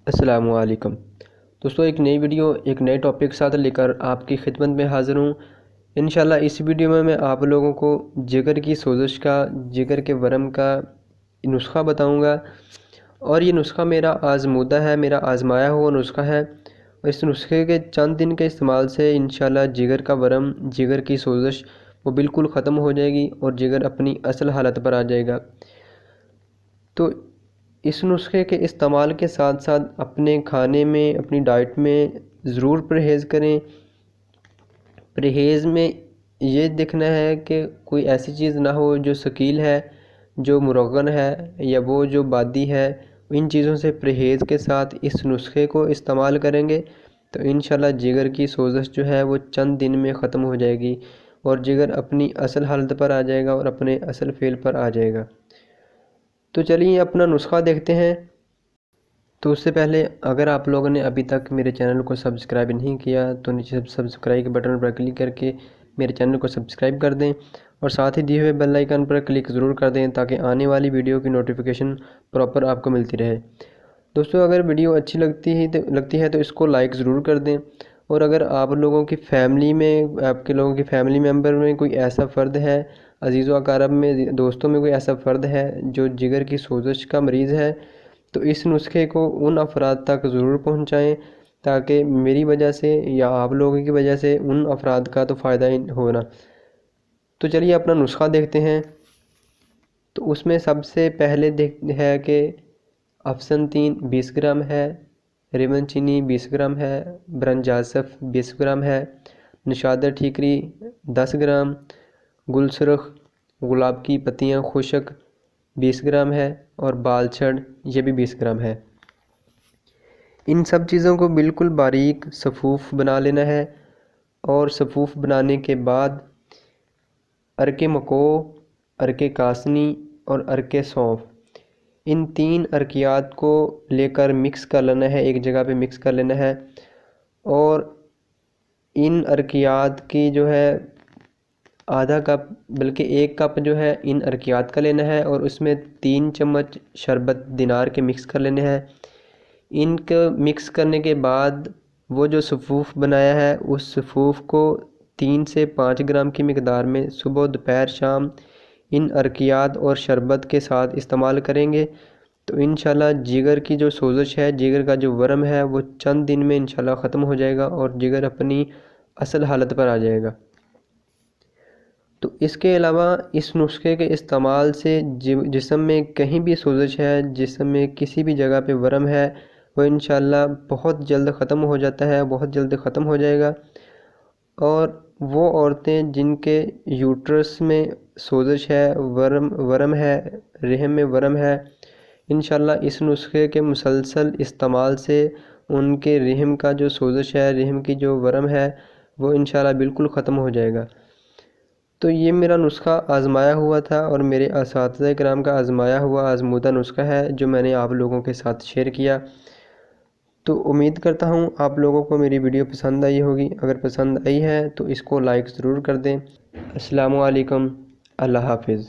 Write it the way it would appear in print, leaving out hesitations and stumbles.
अस्सलामुअलैकुम दोस्तों, एक नई वीडियो एक नए टॉपिक के साथ लेकर आपकी खिदमत में हाज़िर हूँ। इंशाल्लाह इस वीडियो में मैं आप लोगों को जिगर की सोजिश का, जिगर के वर्म का नुस्खा बताऊँगा। और ये नुस्खा मेरा आज़मूदा है, मेरा आज़माया हुआ नुस्खा है। और इस नुस्खे के चंद दिन के इस्तेमाल से इंशाल्लाह जिगर का वर्म, जिगर की सोजिश वो बिल्कुल ख़त्म हो जाएगी और जिगर अपनी असल हालत पर आ जाएगा। तो इस नुस्खे के इस्तेमाल के साथ साथ अपने खाने में, अपनी डाइट में ज़रूर परहेज़ करें। परहेज़ में ये देखना है कि कोई ऐसी चीज़ ना हो जो शकील है, जो मुरगन है या वो जो बादी है। इन चीज़ों से परहेज़ के साथ इस नुस्खे को इस्तेमाल करेंगे तो इंशाल्लाह जिगर की सोजिश जो है वो चंद दिन में ख़त्म हो जाएगी और जिगर अपनी असल हालत पर आ जाएगा और अपने असल फेल पर आ जाएगा। तो चलिए अपना नुस्खा देखते हैं। तो उससे पहले अगर आप लोगों ने अभी तक मेरे चैनल को सब्सक्राइब नहीं किया तो नीचे सब्सक्राइब के बटन पर क्लिक करके मेरे चैनल को सब्सक्राइब कर दें और साथ ही दिए हुए बेल आइकन पर क्लिक ज़रूर कर दें ताकि आने वाली वीडियो की नोटिफिकेशन प्रॉपर आपको मिलती रहे। दोस्तों, अगर वीडियो अच्छी लगती है तो इसको लाइक ज़रूर कर दें। और अगर आप लोगों की फ़ैमिली में, आपके लोगों की फ़ैमिली मेम्बर में कोई ऐसा फ़र्द है, अजीज़ व अक़ारब में, दोस्तों में कोई ऐसा फ़र्द है जो जिगर की सोजिश का मरीज़ है तो इस नुस्खे को उन अफराद तक ज़रूर पहुंचाएं ताकि मेरी वजह से या आप लोगों की वजह से उन अफराद का तो फ़ायदा ही हो ना। तो चलिए अपना नुस्खा देखते हैं। तो उसमें सबसे पहले है कि अफसन 20 ग्राम है, रेमन चीनी 20 ग्राम है, ब्रंजासफ 20 ग्राम है, निशादर ठीकरी 10 ग्राम, गुलसुरख गुलाब की पत्तियाँ खुशक 20 ग्राम है और बालछड़ ये भी 20 ग्राम है। इन सब चीज़ों को बिल्कुल बारीक सफ़ूफ़ बना लेना है। और सफ़ूफ़ बनाने के बाद अरके मको, अरके कासनी और अरके सौंफ, इन 3 अरकियात को लेकर मिक्स कर लेना है, एक जगह पे मिक्स कर लेना है। और इन अरकियात की जो है आधा कप बल्कि 1 कप जो है इन अरकियात का लेना है और उसमें 3 चम्मच शरबत दिनार के मिक्स कर लेने हैं। इनको मिक्स करने के बाद वो जो सफ़ूफ़ बनाया है उस सफ़ूफ़ को 3 से 5 ग्राम की मिकदार में सुबह, दोपहर, शाम इन अरकियात और शरबत के साथ इस्तेमाल करेंगे तो इंशाल्लाह जिगर की जो सोजिश है, जिगर का जो वर्म है वो चंद दिन में इंशाल्लाह ख़त्म हो जाएगा और जिगर अपनी असल हालत पर आ जाएगा। तो इसके अलावा इस नुस्खे के इस्तेमाल से जिस्म में कहीं भी सोजिश है, जिस्म में किसी भी जगह पे वर्म है, वो इंशाल्लाह बहुत जल्द ख़त्म हो जाता है, बहुत जल्द ख़त्म हो जाएगा। और वो औरतें जिनके यूट्रस में सोजिश है, वर्म है, रहम में वर्म है, इंशाल्लाह इस नुस्खे के मुसलसल इस्तेमाल से उनके रहम का जो सोजिश है, रहम की जो वर्म है वो इंशाल्लाह बिल्कुल ख़त्म हो जाएगा। तो ये मेरा नुस्खा आज़माया हुआ था और मेरे असातिज़ा किराम का आज़माया हुआ आज़मूदा नुस्खा है जो मैंने आप लोगों के साथ शेयर किया। तो उम्मीद करता हूँ आप लोगों को मेरी वीडियो पसंद आई होगी। अगर पसंद आई है तो इसको लाइक ज़रूर कर दें। अस्सलामु अलैकुम, अल्लाह हाफ़िज़।